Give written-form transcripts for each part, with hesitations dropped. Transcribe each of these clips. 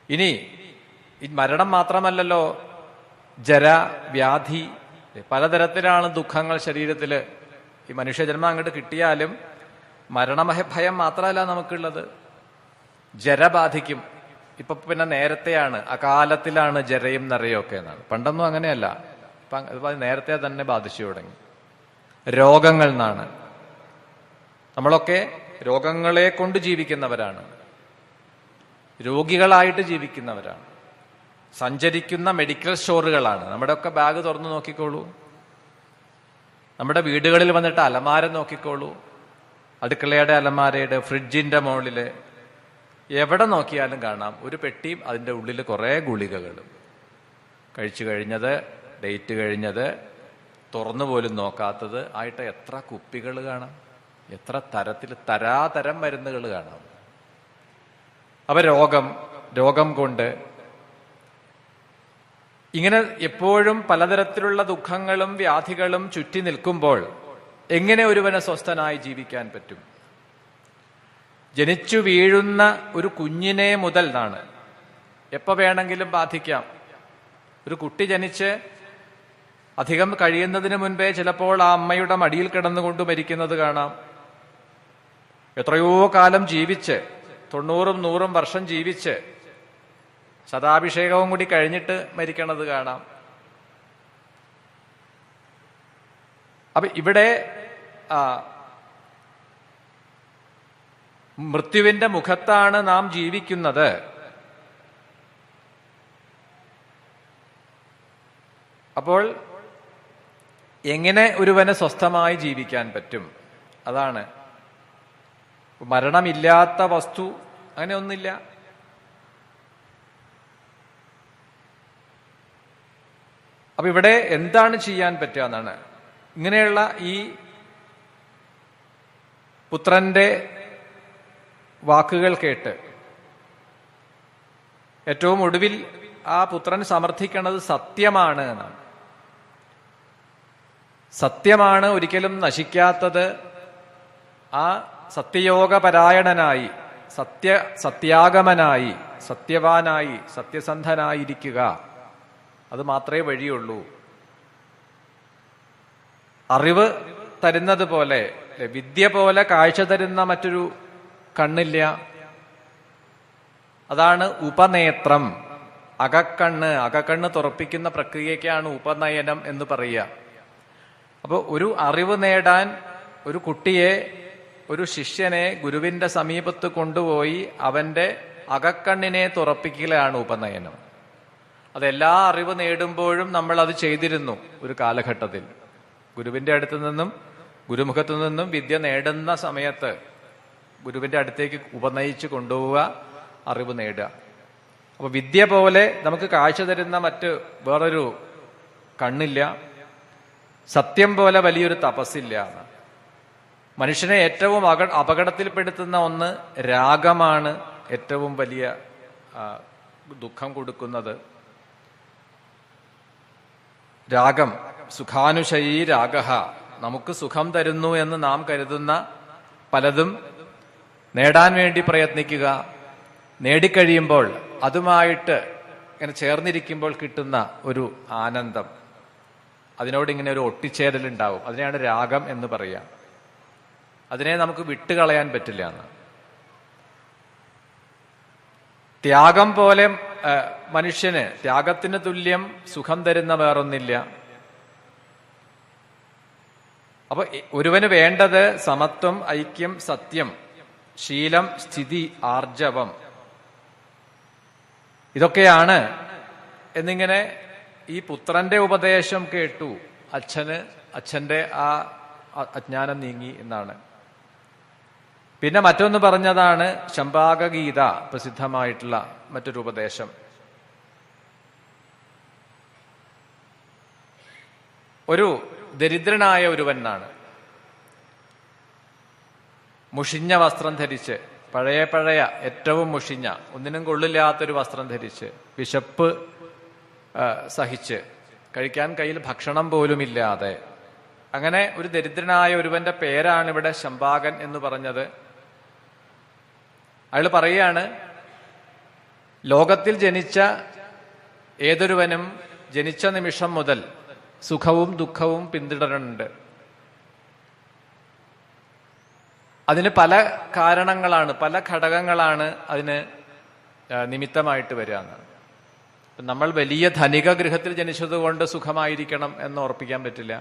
ഇനി ഈ മരണം മാത്രമല്ലല്ലോ, ജര, വ്യാധി, പലതരത്തിലാണ് ദുഃഖങ്ങൾ ശരീരത്തില്. ഈ മനുഷ്യജന്മം അങ്ങോട്ട് കിട്ടിയാലും മരണഭയം മാത്രമല്ല നമുക്കുള്ളത്, ജര ബാധിക്കും. ഇപ്പൊ പിന്നെ നേരത്തെയാണ്, അകാലത്തിലാണ് ജരയും നിറയും ഒക്കെ എന്നാണ്. പണ്ടൊന്നും അങ്ങനെയല്ല, ഇപ്പൊ നേരത്തെ തന്നെ ബാധിച്ചു തുടങ്ങി. രോഗങ്ങൾ എന്നാണ്. നമ്മളൊക്കെ രോഗങ്ങളെ കൊണ്ട് ജീവിക്കുന്നവരാണ്, രോഗികളായിട്ട് ജീവിക്കുന്നവരാണ്, സഞ്ചരിക്കുന്ന മെഡിക്കൽ സ്റ്റോറുകളാണ്. നമ്മുടെയൊക്കെ ബാഗ് തുറന്നു നോക്കിക്കോളൂ, നമ്മുടെ വീടുകളിൽ വന്നിട്ട് അലമാര നോക്കിക്കോളൂ, അടുക്കളയുടെ അലമാരയുടെ, ഫ്രിഡ്ജിന്റെ മുകളില്, എവിടെ നോക്കിയാലും കാണാം ഒരു പെട്ടിയും അതിൻ്റെ ഉള്ളിൽ കുറേ ഗുളികകളും. കഴിച്ചു കഴിഞ്ഞത്, ഡേറ്റ് കഴിഞ്ഞത്, തുറന്നു പോലും നോക്കാത്തത് ആയിട്ട് എത്ര കുപ്പികൾ കാണാം, എത്ര തരത്തിൽ തരാതരം മരുന്നുകൾ കാണാം. അപ്പൊ രോഗം കൊണ്ട് ഇങ്ങനെ എപ്പോഴും പലതരത്തിലുള്ള ദുഃഖങ്ങളും വ്യാധികളും ചുറ്റി നിൽക്കുമ്പോൾ എങ്ങനെ ഒരുവനെ സ്വസ്ഥനായി ജീവിക്കാൻ പറ്റും? ജനിച്ചു വീഴുന്ന ഒരു കുഞ്ഞിനെ മുതൽ നാണ് എപ്പോ വേണമെങ്കിലും ബാധിക്കാം. ഒരു കുട്ടി ജനിച്ച് അധികം കഴിയുന്നതിന് മുൻപേ ചിലപ്പോൾ ആ അമ്മയുടെ മടിയിൽ കിടന്നുകൊണ്ട് മരിക്കുന്നത് കാണാം. എത്രയോ കാലം ജീവിച്ച്, 90-100 വർഷം ജീവിച്ച് ശതാഭിഷേകവും കൂടി കഴിഞ്ഞിട്ട് മരിക്കണത് കാണാം. അപ്പൊ ഇവിടെ മൃത്യുവിന്റെ മുഖത്താണ് നാം ജീവിക്കുന്നത്. അപ്പോൾ എങ്ങനെ ഒരുവന് സ്വസ്ഥമായി ജീവിക്കാൻ പറ്റും? അതാണ്. മരണമില്ലാത്ത വസ്തു അങ്ങനെ ഒന്നില്ല. അപ്പൊ ഇവിടെ എന്താണ് ചെയ്യാൻ പറ്റുക എന്നാണ്. ഇങ്ങനെയുള്ള ഈ പുത്രന്റെ വാക്കുകൾ കേട്ട് ഏറ്റവും ഒടുവിൽ ആ പുത്രൻ സമർത്ഥിക്കുന്നത് സത്യമാണ് എന്നാണ്. സത്യമാണ് ഒരിക്കലും നശിക്കാത്തത്. ആ സത്യയോഗപരായണനായി, സത്യാഗമനായി, സത്യവാനായി, സത്യസന്ധനായിരിക്കുക, അത് മാത്രമേ വഴിയുള്ളൂ. അറിവ് തരുന്നത് പോലെ, വിദ്യ പോലെ കാഴ്ച തരുന്ന മറ്റൊരു കണ്ണില്ല. അതാണ് ഉപനേത്രം. അകക്കണ്ണ് തുറപ്പിക്കുന്ന പ്രക്രിയയ്ക്കാണ് ഉപനയനം എന്ന് പറയുക. അപ്പോൾ ഒരു അറിവ് നേടാൻ ഒരു കുട്ടിയെ, ഒരു ശിഷ്യനെ ഗുരുവിന്റെ സമീപത്ത് കൊണ്ടുപോയി അവന്റെ അകക്കണ്ണിനെ തുറപ്പിക്കലാണ് ഉപനയനം. അതെല്ലാ അറിവ് നേടുമ്പോഴും നമ്മൾ അത് ചെയ്തിരുന്നു ഒരു കാലഘട്ടത്തിൽ. ഗുരുവിന്റെ അടുത്ത് നിന്നും, ഗുരുമുഖത്തു നിന്നും വിദ്യ നേടുന്ന സമയത്ത് ഗുരുവിന്റെ അടുത്തേക്ക് ഉപനയിച്ച് കൊണ്ടുപോവുക, അറിവ് നേടുക. അപ്പൊ വിദ്യ പോലെ നമുക്ക് കാഴ്ച തരുന്ന മറ്റ് വേറൊരു കണ്ണില്ല. സത്യം പോലെ വലിയൊരു തപസ്സില്ല. മനുഷ്യനെ ഏറ്റവും അപകടത്തിൽപ്പെടുത്തുന്ന ഒന്ന് രാഗമാണ്. ഏറ്റവും വലിയ ദുഃഖം കൊടുക്കുന്നത് രാഗം. സുഖാനുശയീ രാഗഃ. നമുക്ക് സുഖം തരുന്നു എന്ന് നാം കരുതുന്ന പലതും നേടാൻ വേണ്ടി പ്രയത്നിക്കുക. നേടിക്കഴിയുമ്പോൾ അതുമായിട്ട് ഇങ്ങനെ ചേർന്നിരിക്കുമ്പോൾ കിട്ടുന്ന ഒരു ആനന്ദം, അതിനോട് ഇങ്ങനെ ഒരു ഒട്ടിച്ചേരലുണ്ടാവും. അതിനെയാണ് രാഗം എന്ന് പറയുക. അതിനെ നമുക്ക് വിട്ടുകളയാൻ പറ്റില്ല എന്ന്. ത്യാഗം പോലെ മനുഷ്യന്, ത്യാഗത്തിന് തുല്യം സുഖം തരുന്ന വേറൊന്നില്ല. അപ്പൊ ഒരുവന് വേണ്ടത് സമത്വം, ഐക്യം, സത്യം, ശീലം, സ്ഥിതി, ആർജവം, ഇതൊക്കെയാണ് എന്നിങ്ങനെ ഈ പുത്രന്റെ ഉപദേശം കേട്ടു അച്ഛന്റെ ആ അജ്ഞാനം നീങ്ങി എന്നാണ്. പിന്നെ മറ്റൊന്ന് പറഞ്ഞതാണ് ശംഭാകഗീത, പ്രസിദ്ധമായിട്ടുള്ള മറ്റൊരു ഉപദേശം. ഒരു ദരിദ്രനായ ഒരുവനാണ്, മുഷിഞ്ഞ വസ്ത്രം ധരിച്ച്, പഴയ ഏറ്റവും മുഷിഞ്ഞ, ഒന്നിനും കൊള്ളില്ലാത്തൊരു വസ്ത്രം ധരിച്ച്, വിശപ്പ് സഹിച്ച്, കഴിക്കാൻ കയ്യിൽ ഭക്ഷണം പോലുമില്ലാതെ, അങ്ങനെ ഒരു ദരിദ്രനായ ഒരുവന്റെ പേരാണ് ഇവിടെ ശംഭാകൻ എന്ന് പറഞ്ഞത്. അയാൾ പറയാണ്, ലോകത്തിൽ ജനിച്ച ഏതൊരുവനും ജനിച്ച നിമിഷം മുതൽ സുഖവും ദുഃഖവും പിന്തുടരുന്നുണ്ട്. അതിന് പല കാരണങ്ങളാണ്, പല ഘടകങ്ങളാണ് അതിന് നിമിത്തമായിട്ട് വരിക എന്നാണ്. നമ്മൾ വലിയ ധനിക ഗൃഹത്തിൽ ജനിച്ചതുകൊണ്ട് സുഖമായിരിക്കണം എന്ന് ഉറപ്പിക്കാൻ പറ്റില്ല.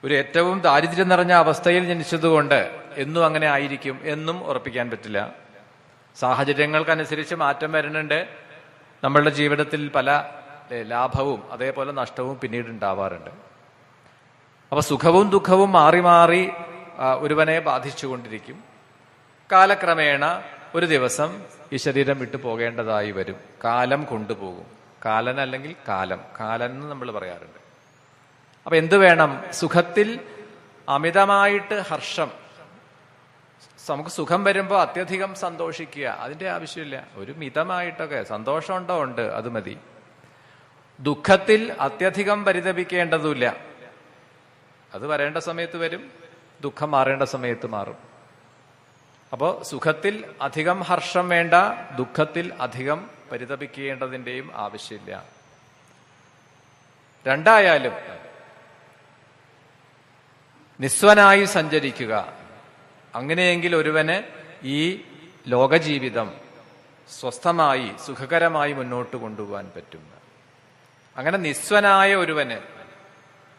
ഒരു ഏറ്റവും ദാരിദ്ര്യം നിറഞ്ഞ അവസ്ഥയിൽ ജനിച്ചതുകൊണ്ട് എന്നും അങ്ങനെ ആയിരിക്കും എന്നും ഉറപ്പിക്കാൻ പറ്റില്ല. സാഹചര്യങ്ങൾക്കനുസരിച്ച് മാറ്റം വരുന്നുണ്ട്. നമ്മളുടെ ജീവിതത്തിൽ പല ലാഭവും അതേപോലെ നഷ്ടവും പിന്നീട് ഉണ്ടാവാറുണ്ട്. അപ്പൊ സുഖവും ദുഃഖവും മാറി മാറി ഒരുവനെ ബാധിച്ചുകൊണ്ടിരിക്കും. കാലക്രമേണ ഒരു ദിവസം ഈ ശരീരം വിട്ടു പോകേണ്ടതായി വരും. കാലം കൊണ്ടുപോകും. കാലൻ അല്ലെങ്കിൽ കാലം, കാലൻ എന്ന് നമ്മൾ പറയാറുണ്ട്. അപ്പൊ എന്തു വേണം? സുഖത്തിൽ അമിതമായിട്ട് ഹർഷം. നമുക്ക് സുഖം വരുമ്പോൾ അത്യധികം സന്തോഷിക്കുക, അതിന്റെ ആവശ്യമില്ല. ഒരു മിതമായിട്ടൊക്കെ സന്തോഷമുണ്ടോ? ഉണ്ട്, അത് മതി. ദുഃഖത്തിൽ അത്യധികം പരിതപിക്കേണ്ടതുമില്ല. അത് വരേണ്ട സമയത്ത് വരും, ദുഃഖം മാറേണ്ട സമയത്ത് മാറും. അപ്പോ സുഖത്തിൽ അധികം ഹർഷം വേണ്ട, ദുഃഖത്തിൽ അധികം പരിതപിക്കേണ്ടതിന്റെയും ആവശ്യമില്ല. രണ്ടായാലും നിസ്വനായി സഞ്ചരിക്കുക. അങ്ങനെയെങ്കിൽ ഒരുവന് ഈ ലോകജീവിതം സ്വസ്ഥമായി സുഖകരമായി മുന്നോട്ട് കൊണ്ടുപോകാൻ പറ്റും. അങ്ങനെ നിസ്വനായ ഒരുവന്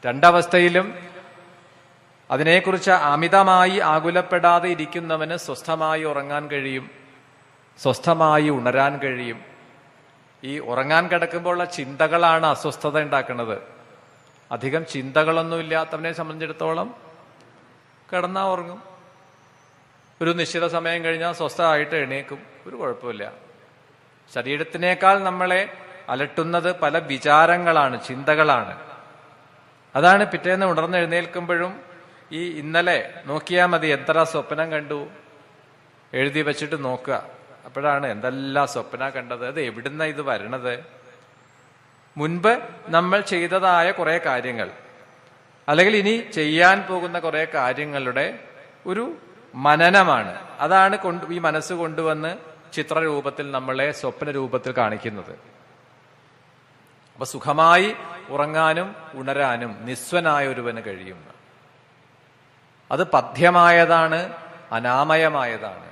രണ്ടവസ്ഥയിലും അതിനെക്കുറിച്ച് അമിതമായി ആകുലപ്പെടാതെ ഇരിക്കുന്നവന് സ്വസ്ഥമായി ഉറങ്ങാൻ കഴിയും, സ്വസ്ഥമായി ഉണരാൻ കഴിയും. ഈ ഉറങ്ങാൻ കിടക്കുമ്പോഴുള്ള ചിന്തകളാണ് അസ്വസ്ഥത ഉണ്ടാക്കുന്നത്. അധികം ചിന്തകളൊന്നുമില്ലാത്തവനെ സംബന്ധിച്ചിടത്തോളം കിടന്നാ ഉറങ്ങും. ഒരു നിശ്ചിത സമയം കഴിഞ്ഞാൽ സ്വസ്ഥമായിട്ട് എണീക്കും, ഒരു കുഴപ്പമില്ല. ശരീരത്തിനേക്കാൾ നമ്മളെ അലട്ടുന്നത് പല വിചാരങ്ങളാണ്, ചിന്തകളാണ്. അതാണ് പിറ്റേന്ന് ഉണർന്നെഴുന്നേൽക്കുമ്പോഴും ഈ ഇന്നലെ നോക്കിയാൽ മതി, എത്ര സ്വപ്നം കണ്ടു എഴുതി വെച്ചിട്ട് നോക്കുക. അപ്പോഴാണ് എന്തെല്ലാം സ്വപ്ന കണ്ടത്, അത് എവിടുന്ന ഇത് വരണത്. മുൻപ് നമ്മൾ ചെയ്തതായ കുറെ കാര്യങ്ങൾ അല്ലെങ്കിൽ ഇനി ചെയ്യാൻ പോകുന്ന കുറെ കാര്യങ്ങളുടെ ഒരു മനനമാണ്. അതാണ് ഈ മനസ്സ് കൊണ്ടുവന്ന് ചിത്രരൂപത്തിൽ നമ്മളെ സ്വപ്ന രൂപത്തിൽ കാണിക്കുന്നത്. അപ്പൊ സുഖമായി ഉറങ്ങാനും ഉണരാനും നിസ്വനായ ഒരുവന് കഴിയും. അത് പഥ്യമായതാണ്, അനാമയമായതാണ്.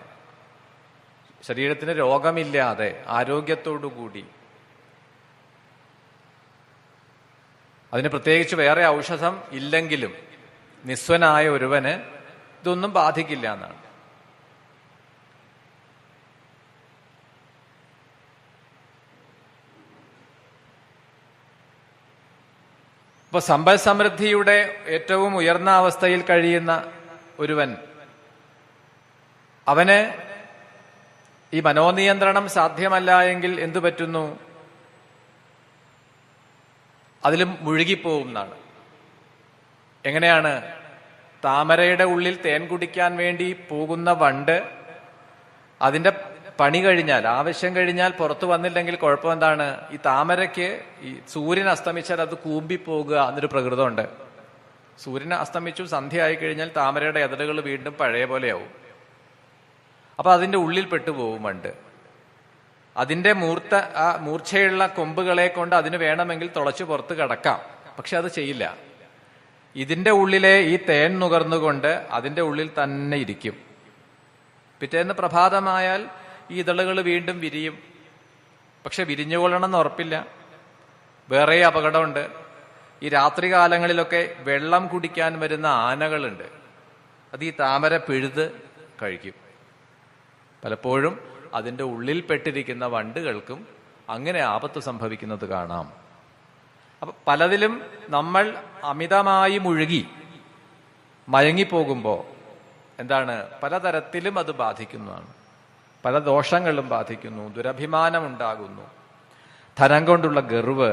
ശരീരത്തിന് രോഗമില്ലാതെ ആരോഗ്യത്തോടുകൂടി, അതിന് പ്രത്യേകിച്ച് വേറെ ഔഷധം ഇല്ലെങ്കിലും നിസ്വനായ ഒരുവന് ഇതൊന്നും ബാധിക്കില്ല എന്നാണ്. ഇപ്പൊ സമ്പൽ സമൃദ്ധിയുടെ ഏറ്റവും ഉയർന്ന അവസ്ഥയിൽ കഴിയുന്ന ഒരുവൻ, അവന് ഈ മനോനിയന്ത്രണം സാധ്യമല്ല എങ്കിൽ എന്തു പറ്റുന്നു? അതിലും മുഴുകിപ്പോവും എന്നാണ്. എങ്ങനെയാണ്? താമരയുടെ ഉള്ളിൽ തേൻ കുടിക്കാൻ വേണ്ടി പോകുന്ന വണ്ട് അതിന്റെ പണി കഴിഞ്ഞാൽ, ആവശ്യം കഴിഞ്ഞാൽ പുറത്തു വന്നില്ലെങ്കിൽ കുഴപ്പം എന്താണ്? ഈ താമരയ്ക്ക് ഈ സൂര്യൻ അസ്തമിച്ചാൽ അത് കൂമ്പിപ്പോകുക എന്നൊരു പ്രകൃതമുണ്ട്. സൂര്യൻ അസ്തമിച്ചു, സന്ധ്യ ആയി കഴിഞ്ഞാൽ താമരയുടെ എതളുകൾ വീണ്ടും പഴയ പോലെയാവും. അപ്പൊ അതിന്റെ ഉള്ളിൽ പെട്ടുപോകും വണ്ട്. അതിന്റെ മൂർച്ചയുള്ള കൊമ്പുകളെ കൊണ്ട് അതിന് വേണമെങ്കിൽ തുളച്ചു പുറത്ത് കിടക്കാം, പക്ഷെ അത് ചെയ്യില്ല. ഇതിന്റെ ഉള്ളിലെ ഈ തേൻ നുകർന്നുകൊണ്ട് അതിന്റെ ഉള്ളിൽ തന്നെ ഇരിക്കും. പിറ്റേന്ന് പ്രഭാതമായാൽ ഈ ഇതളുകൾ വീണ്ടും വിരിയും, പക്ഷെ വിരിഞ്ഞുകൊള്ളണം എന്ന് ഉറപ്പില്ല. വേറെ അപകടമുണ്ട്. ഈ രാത്രികാലങ്ങളിലൊക്കെ വെള്ളം കുടിക്കാൻ വരുന്ന ആനകളുണ്ട്. അത് ഈ താമര പിഴുത് കഴിക്കും. പലപ്പോഴും അതിൻ്റെ ഉള്ളിൽ പെട്ടിരിക്കുന്ന വണ്ടുകൾക്കും അങ്ങനെ ആപത്ത് സംഭവിക്കുന്നത് കാണാം. അപ്പൊ പലതിലും നമ്മൾ അമിതമായി മുഴുകി മയങ്ങിപ്പോകുമ്പോൾ എന്താണ്? പലതരത്തിലും അത് ബാധിക്കുന്നതാണ്. പല ദോഷങ്ങളും ബാധിക്കുന്നു. ദുരഭിമാനം ഉണ്ടാകുന്നു. ധനം കൊണ്ടുള്ള ഗർവ്,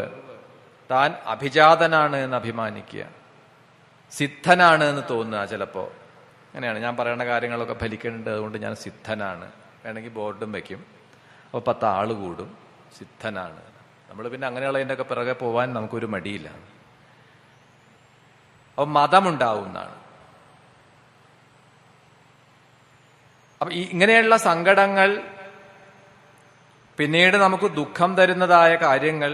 താൻ അഭിജാതനാണ് എന്ന് അഭിമാനിക്കുക, സിദ്ധനാണ് എന്ന് തോന്നുക. ചിലപ്പോ അങ്ങനെയാണ്, ഞാൻ പറയുന്ന കാര്യങ്ങളൊക്കെ ഫലിക്കുന്നുണ്ട്, അതുകൊണ്ട് ഞാൻ സിദ്ധനാണ്. വേണമെങ്കിൽ ബോർഡും വെക്കും. അപ്പോൾ 10 ആള് കൂടും, സിദ്ധനാണ്. നമ്മൾ പിന്നെ അങ്ങനെയുള്ളതിൻ്റെ ഒക്കെ പിറകെ പോവാൻ നമുക്കൊരു മടിയില്ല. അപ്പോൾ മതമുണ്ടാവുന്നതാണ്. അപ്പൊ ഇങ്ങനെയുള്ള സങ്കടങ്ങൾ പിന്നീട് നമുക്ക് ദുഃഖം തരുന്നതായ കാര്യങ്ങൾ.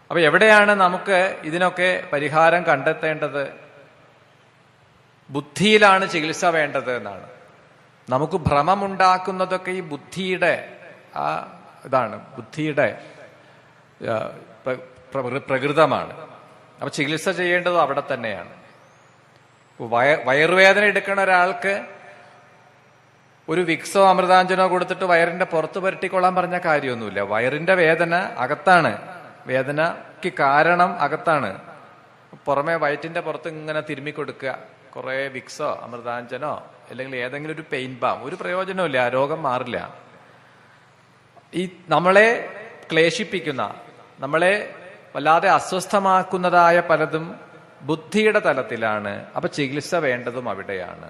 അപ്പൊ എവിടെയാണ് നമുക്ക് ഇതിനൊക്കെ പരിഹാരം കണ്ടെത്തേണ്ടത്? ബുദ്ധിയിലാണ് ചികിത്സ വേണ്ടത് എന്നാണ്. നമുക്ക് ഭ്രമമുണ്ടാക്കുന്നതൊക്കെ ഈ ബുദ്ധിയുടെ ഇതാണ്, ബുദ്ധിയുടെ പ്രകൃതമാണ്. അപ്പൊ ചികിത്സ ചെയ്യേണ്ടത് അവിടെ തന്നെയാണ്. വയറുവേദന എടുക്കുന്ന ഒരാൾക്ക് ഒരു വിക്സോ അമൃതാഞ്ജനോ കൊടുത്തിട്ട് വയറിന്റെ പുറത്ത് പുരട്ടിക്കൊള്ളാൻ പറഞ്ഞ കാര്യമൊന്നുമില്ല. വയറിന്റെ വേദന അകത്താണ്, വേദനയ്ക്ക് കാരണം അകത്താണ്. പുറമെ വയറ്റിന്റെ പുറത്ത് ഇങ്ങനെ തിരുമ്മി കൊടുക്കുക, കുറെ വിക്സോ അമൃതാഞ്ജനോ അല്ലെങ്കിൽ ഏതെങ്കിലും ഒരു പെയിൻ ബാം, ഒരു പ്രയോജനമില്ല, ആ രോഗം മാറില്ല. ഈ നമ്മളെ ക്ലേശിപ്പിക്കുന്ന, നമ്മളെ വല്ലാതെ അസ്വസ്ഥമാക്കുന്നതായ പലതും ബുദ്ധിയുടെ തലത്തിലാണ്. അപ്പൊ ചികിത്സ വേണ്ടതും അവിടെയാണ്.